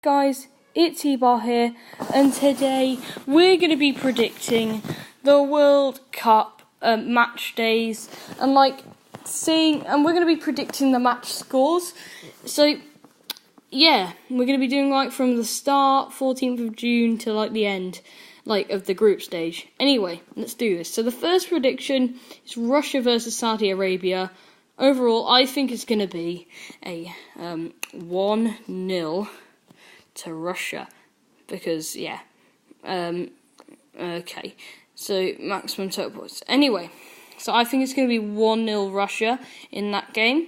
guys, it's Ebar here, and today we're going to be predicting the World Cup match days, and we're going to be predicting the match scores. So, yeah, we're going to be doing from the start, 14th of June, to the end, of the group stage. Anyway, let's do this. So the first prediction is Russia versus Saudi Arabia. Overall, I think it's going to be a 1-0 to Russia, because, okay, so maximum total points. Anyway, so I think it's going to be 1-0 Russia in that game.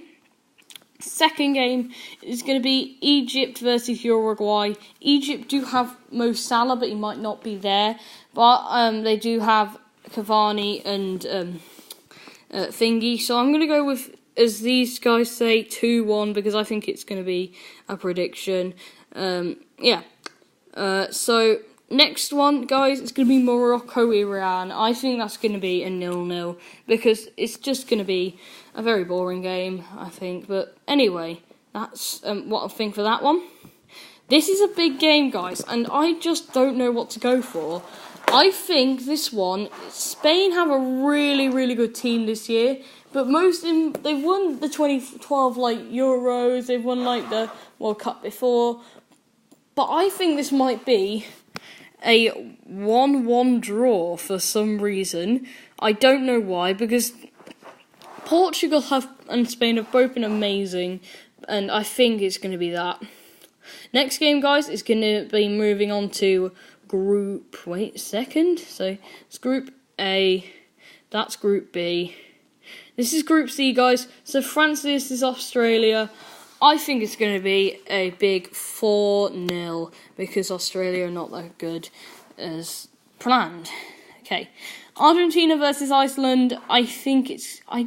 Second game is going to be Egypt versus Uruguay. Egypt do have Mo Salah, but he might not be there. But they do have Cavani and Thingy. So I'm going to go with, as these guys say, 2-1, because I think it's going to be a prediction. So next one, guys, it's going to be Morocco-Iran. I think that's going to be a 0-0, because it's just going to be a very boring game, I think. But anyway, that's what I think for that one. This is a big game, guys, and I just don't know what to go for. I think this one, Spain have a really, really good team this year, but they've won the 2012 Euros, they've won the World Cup before, but I think this might be a 1-1 draw for some reason. I don't know why, because Portugal and Spain have both been amazing, and I think it's going to be that. Next game, guys, is going to be moving on to second. So it's Group A, that's Group B. This is Group C, guys. So France versus Australia. I think it's going to be a big 4-0, because Australia are not that good as planned. Okay. Argentina versus Iceland. I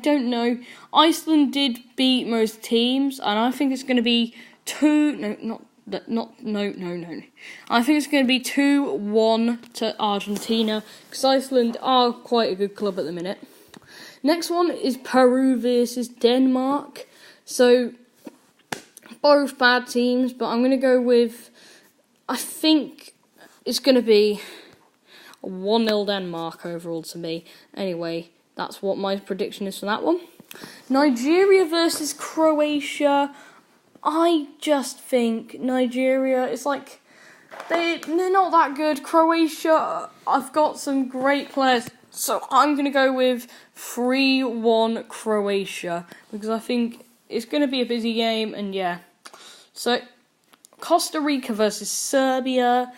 don't know. Iceland did beat most teams, and I think it's going to be no. I think it's going to be 2-1 to Argentina, because Iceland are quite a good club at the minute. Next one is Peru versus Denmark. So, both bad teams, but I'm going to go with, I think it's going to be 1-0 Denmark overall to me. Anyway, that's what my prediction is for that one. Nigeria versus Croatia. I just think Nigeria is they're not that good. Croatia, I've got some great players, so I'm going to go with 3-1 Croatia, because I think it's going to be a busy game, and yeah. So, Costa Rica versus Serbia.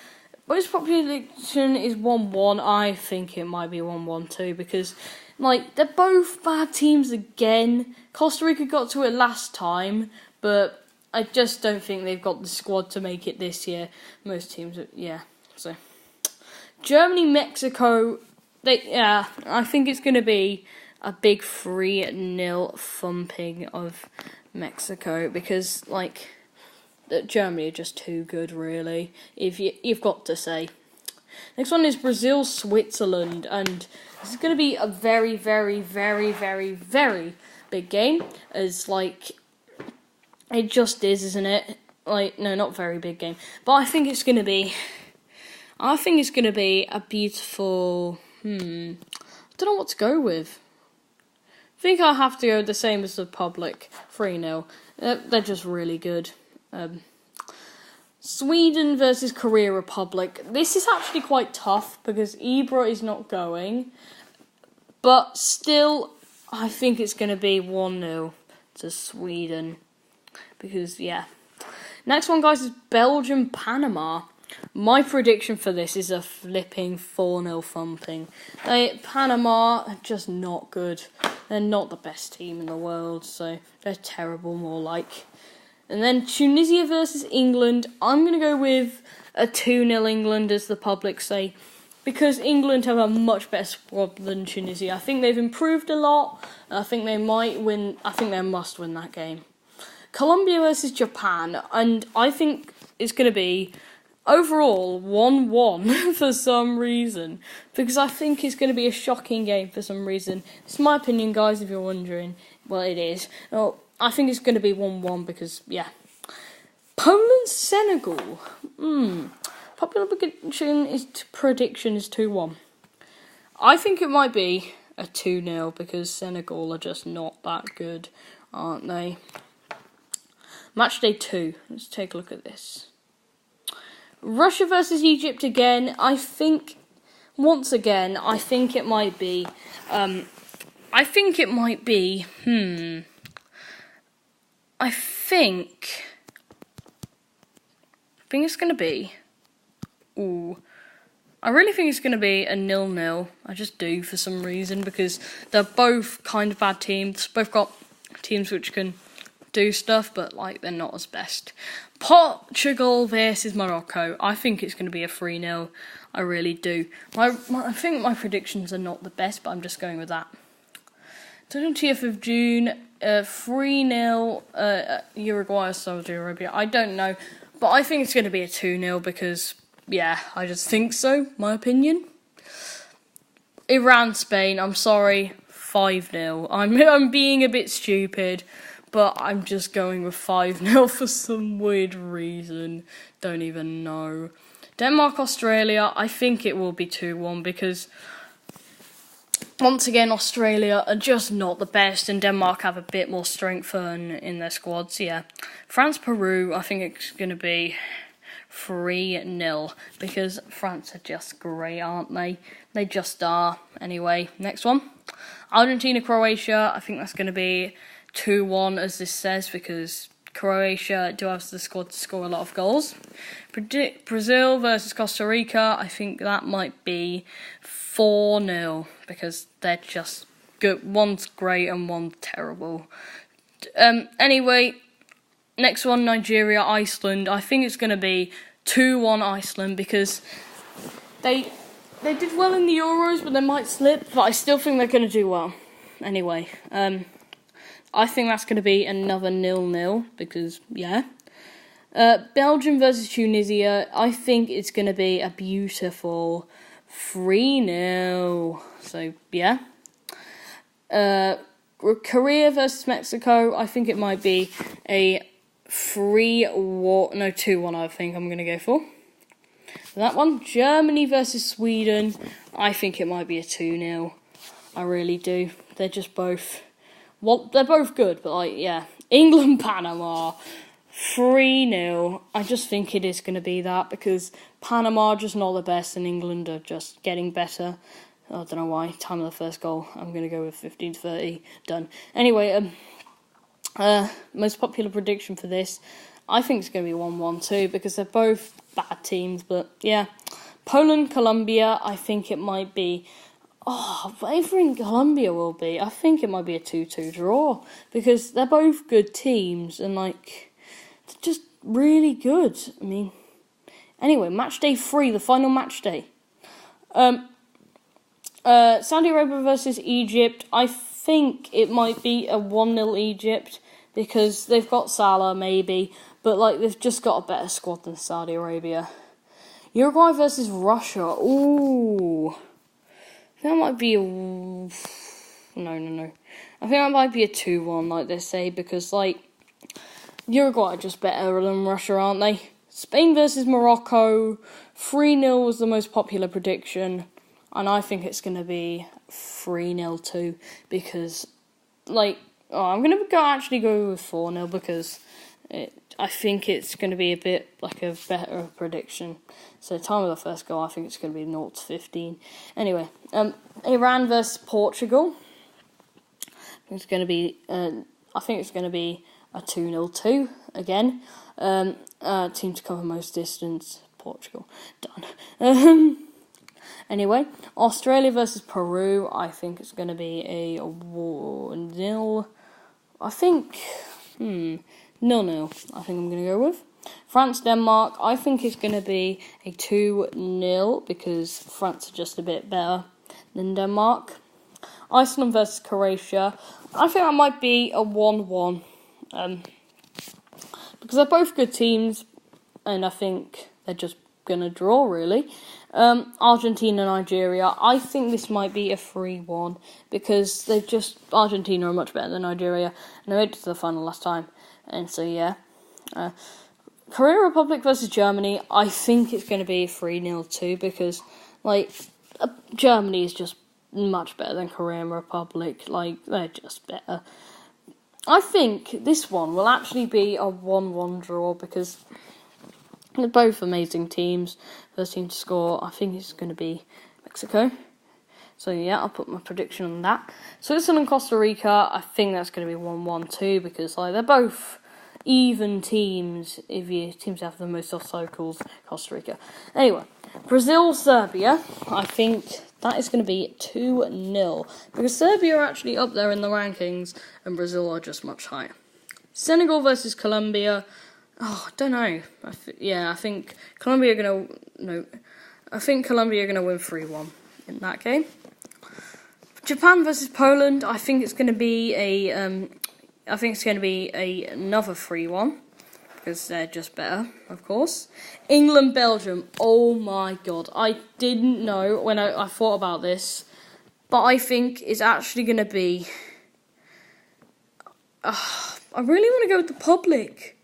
Most population is 1-1. I think it might be 1-1 too, because they're both bad teams again. Costa Rica got to it last time, but I just don't think they've got the squad to make it this year. Most teams, So, Germany, Mexico. I think it's going to be a big 3-0 thumping of Mexico, because Germany are just too good, really, if you've got to say. Next one is Brazil, Switzerland, and this is going to be a very, very, very, very, very big game, as it just is, isn't it? No, not very big game, but I think it's going to be a beautiful, I don't know what to go with. I think I'll have to go the same as the public, 3-0. They're just really good. Sweden versus Korea Republic. This is actually quite tough, because Ibra is not going, but still, I think it's going to be 1-0 to Sweden, because, Next one, guys, is Belgium, Panama. My prediction for this is a flipping 4-0 thumping. Panama are just not good. They're not the best team in the world, so they're terrible, more like. And then Tunisia versus England. I'm going to go with a 2-0 England, as the public say, because England have a much better squad than Tunisia. I think they've improved a lot, and I think they might win. I think they must win that game. Colombia versus Japan, and I think it's going to be overall 1-1 for some reason, because I think it's going to be a shocking game for some reason. It's my opinion, guys, if you're wondering. Well, it is. Well, I think it's going to be 1-1, because, Poland, Senegal. Popular prediction is 2-1. I think it might be a 2-0 because Senegal are just not that good, aren't they? Match day 2. Let's take a look at this. Russia versus Egypt again. I think it might be. I think it's going to be. I really think it's going to be a 0-0. I just do for some reason because they're both kind of bad teams. Both got teams which can do stuff, but like they're not as best. Portugal versus Morocco. I think it's going to be a 3-0. I really do. I think my predictions are not the best, but I'm just going with that. 20th of June, 3-0 Uruguay or Saudi Arabia. I don't know, but I think it's going to be a 2-0 because, yeah, I just think so, my opinion. Iran, Spain, I'm sorry, 5-0. I'm being a bit stupid, but I'm just going with 5-0 for some weird reason. Don't even know. Denmark, Australia, I think it will be 2-1 because, once again, Australia are just not the best and Denmark have a bit more strength in their squads, yeah. France, Peru, I think it's going to be 3-0 because France are just great, aren't they? They just are. Anyway, next one. Argentina, Croatia, I think that's going to be 2-1 as this says because Croatia do have the squad to score a lot of goals. Brazil versus Costa Rica, I think that might be 4-0 because they're just good. One's great and one's terrible. Anyway, next one, Nigeria, Iceland. I think it's going to be 2-1 Iceland because they did well in the Euros, but they might slip. But I still think they're going to do well. Anyway, I think that's going to be another 0-0 because, yeah. Belgium versus Tunisia, I think it's going to be a beautiful 3-0. So, yeah. Korea versus Mexico, I think it might be a 2-1, I think I'm going to go for. That one. Germany versus Sweden, I think it might be a 2-0. I really do. They're just both... Well, they're both good, but, like, yeah. England, Panama, 3-0. I just think it is going to be that because Panama are just not the best and England are just getting better. I don't know why. Time of the first goal. I'm going to go with 15-30. Done. Anyway, most popular prediction for this, I think it's going to be 1-1 too because they're both bad teams. But yeah, Poland, Colombia, I think it might be. Whatever in Colombia will be, I think it might be a 2-2 draw because they're both good teams and like they're just really good. I mean, anyway, match day 3, the final match day. Saudi Arabia versus Egypt. I think it might be a 1-0 Egypt because they've got Salah maybe, but like they've just got a better squad than Saudi Arabia. Uruguay versus Russia. Ooh. That might be a... No. I think that might be a 2-1, like they say, because, like, Uruguay are just better than Russia, aren't they? Spain versus Morocco, 3-0 was the most popular prediction, and I think it's going to be 3-0 too, because, like, I'm going to actually go with 4-0, because I think it's going to be a bit like a better prediction. So time of the first goal, I think it's going to be 0-15. Anyway, Iran versus Portugal. I think it's going to be a 2-0 too again. Team to cover most distance. Portugal done. Anyway, Australia versus Peru. I think it's going to be a 1-0. I think 0-0. I think I'm going to go with. France, Denmark, I think it's going to be a 2-0 because France are just a bit better than Denmark. Iceland versus Croatia, I think that might be a 1-1 because they're both good teams and I think they're just going to draw really. Argentina, Nigeria, I think this might be a 3-1 because Argentina are much better than Nigeria and they made it to the final last time and so yeah. Korea Republic versus Germany, I think it's going to be 3-0 too, because, Germany is just much better than Korean Republic. They're just better. I think this one will actually be a 1-1 draw, because they're both amazing teams. First team to score, I think it's going to be Mexico. So yeah, I'll put my prediction on that. Switzerland and Costa Rica, I think that's going to be 1-1 too, because they're both even teams. If you teams have the most offside calls, Costa Rica. Anyway, Brazil, Serbia, I think that is going to be 2-0, because Serbia are actually up there in the rankings and Brazil are just much higher. Senegal versus Colombia. Oh, I don't know. I think Colombia are going to win 3-1 in that game. Japan versus Poland. I think it's going to be another 3-1, because they're just better, of course. England, Belgium. Oh my god, I didn't know when I thought about this, but I think it's actually going to be. I really want to go with the public,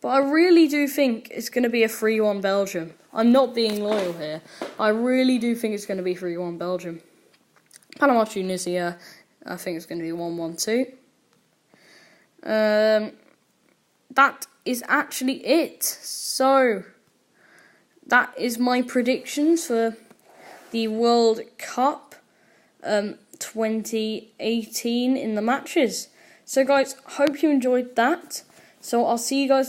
but I really do think it's going to be a 3-1 Belgium. I'm not being loyal here. I really do think it's going to be 3-1 Belgium. Panama, Tunisia, I think it's going to be 1-1 too. That is actually it. So, that is my predictions for the World Cup 2018 in the matches. So guys, hope you enjoyed that. So I'll see you guys later.